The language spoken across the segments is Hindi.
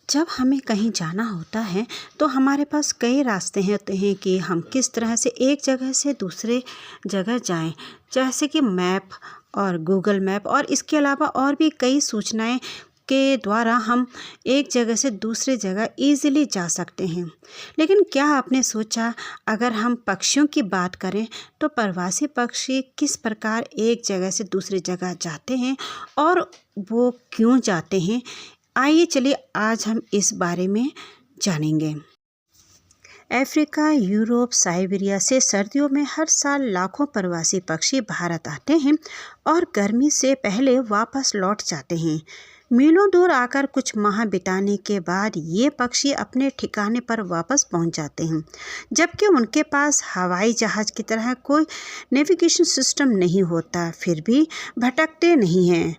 जब हमें कहीं जाना होता है तो हमारे पास कई रास्ते होते हैं कि हम किस तरह से एक जगह से दूसरे जगह जाएं, जैसे कि मैप और गूगल मैप और इसके अलावा और भी कई सूचनाएं के द्वारा हम एक जगह से दूसरे जगह इजीली जा सकते हैं। लेकिन क्या आपने सोचा, अगर हम पक्षियों की बात करें तो प्रवासी पक्षी किस प्रकार एक जगह से दूसरी जगह जाते हैं और वो क्यों जाते हैं? आइए चलिए आज हम इस बारे में जानेंगे। अफ्रीका, यूरोप, साइबेरिया से सर्दियों में हर साल लाखों प्रवासी पक्षी भारत आते हैं और गर्मी से पहले वापस लौट जाते हैं। मीलों दूर आकर कुछ माह बिताने के बाद ये पक्षी अपने ठिकाने पर वापस पहुंच जाते हैं, जबकि उनके पास हवाई जहाज की तरह कोई नेविगेशन सिस्टम नहीं होता। फिर भी भटकते नहीं हैं।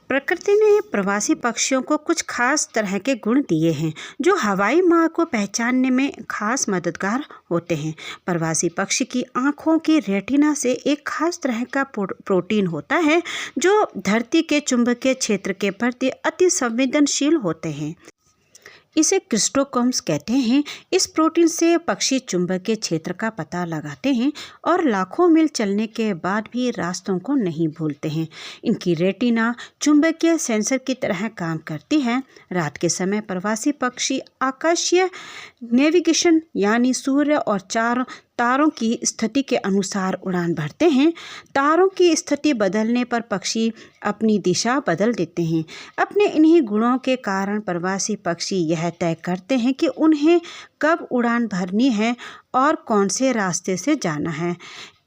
प्रकृति ने प्रवासी पक्षियों को कुछ खास तरह के गुण दिए हैं जो हवाई मार्ग को पहचानने में खास मददगार होते हैं। प्रवासी पक्षी की आँखों की रेटिना से एक खास तरह का प्रोटीन होता है जो धरती के चुंबकीय क्षेत्र के प्रति अति संवेदनशील होते हैं। इसे क्रिस्टोकम्स कहते हैं। इस प्रोटीन से पक्षी चुंबकीय क्षेत्र का पता लगाते हैं और लाखों मील चलने के बाद भी रास्तों को नहीं भूलते हैं। इनकी रेटिना चुंबकीय सेंसर की तरह काम करती है। रात के समय प्रवासी पक्षी आकाशीय नेविगेशन यानी सूर्य और चार तारों की स्थिति के अनुसार उड़ान भरते हैं। तारों की स्थिति बदलने पर पक्षी अपनी दिशा बदल देते हैं। अपने इन्हीं गुणों के कारण प्रवासी पक्षी यह तय करते हैं कि उन्हें कब उड़ान भरनी है और कौन से रास्ते से जाना है।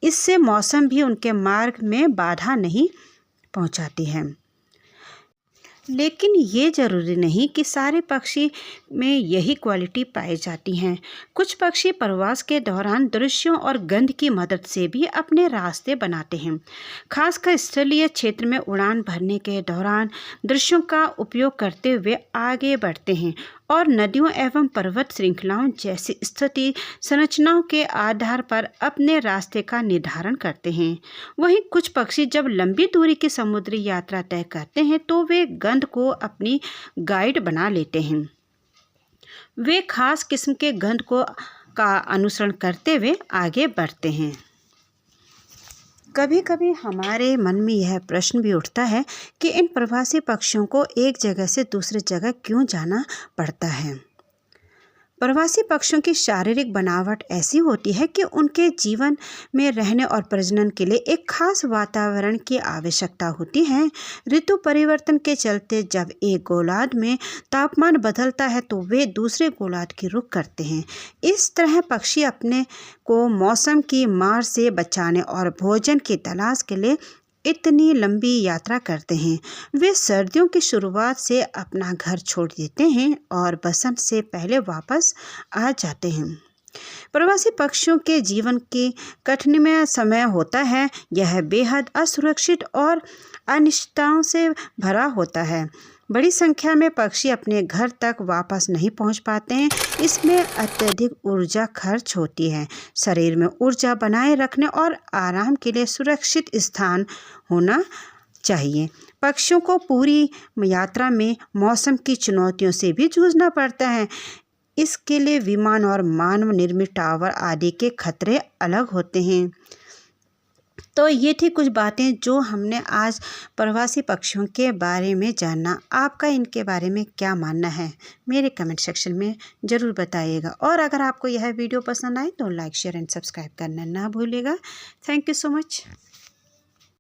इससे मौसम भी उनके मार्ग में बाधा नहीं पहुंचाती है। लेकिन ये ज़रूरी नहीं कि सारे पक्षी में यही क्वालिटी पाई जाती हैं। कुछ पक्षी प्रवास के दौरान दृश्यों और गंध की मदद से भी अपने रास्ते बनाते हैं। खासकर स्थलीय क्षेत्र में उड़ान भरने के दौरान दृश्यों का उपयोग करते हुए आगे बढ़ते हैं और नदियों एवं पर्वत श्रृंखलाओं जैसी स्थिति संरचनाओं के आधार पर अपने रास्ते का निर्धारण करते हैं। वहीं कुछ पक्षी जब लंबी दूरी की समुद्री यात्रा तय करते हैं तो वे गंध को अपनी गाइड बना लेते हैं। वे खास किस्म के गंध का अनुसरण करते हुए आगे बढ़ते हैं। कभी कभी हमारे मन में यह प्रश्न भी उठता है कि इन प्रवासी पक्षियों को एक जगह से दूसरी जगह क्यों जाना पड़ता है। प्रवासी पक्षियों की शारीरिक बनावट ऐसी होती है कि उनके जीवन में रहने और प्रजनन के लिए एक खास वातावरण की आवश्यकता होती है। ऋतु परिवर्तन के चलते जब एक गोलार्ध में तापमान बदलता है तो वे दूसरे गोलार्ध की रुख करते हैं। इस तरह पक्षी अपने को मौसम की मार से बचाने और भोजन की तलाश के लिए इतनी लंबी यात्रा करते हैं। वे सर्दियों की शुरुआत से अपना घर छोड़ देते हैं और बसंत से पहले वापस आ जाते हैं। प्रवासी पक्षियों के जीवन की कठिन समय होता है। यह बेहद असुरक्षित और अनिश्चितताओं से भरा होता है। बड़ी संख्या में पक्षी अपने घर तक वापस नहीं पहुंच पाते हैं। इसमें अत्यधिक ऊर्जा खर्च होती है। शरीर में ऊर्जा बनाए रखने और आराम के लिए सुरक्षित स्थान होना चाहिए। पक्षियों को पूरी यात्रा में मौसम की चुनौतियों से भी जूझना पड़ता है। इसके लिए विमान और मानव निर्मित टावर आदि के खतरे अलग होते हैं। तो ये थी कुछ बातें जो हमने आज प्रवासी पक्षियों के बारे में जाना। आपका इनके बारे में क्या मानना है मेरे कमेंट सेक्शन में ज़रूर बताइएगा। और अगर आपको यह वीडियो पसंद आए तो लाइक, शेयर एंड सब्सक्राइब करना ना भूलिएगा। Thank you so much.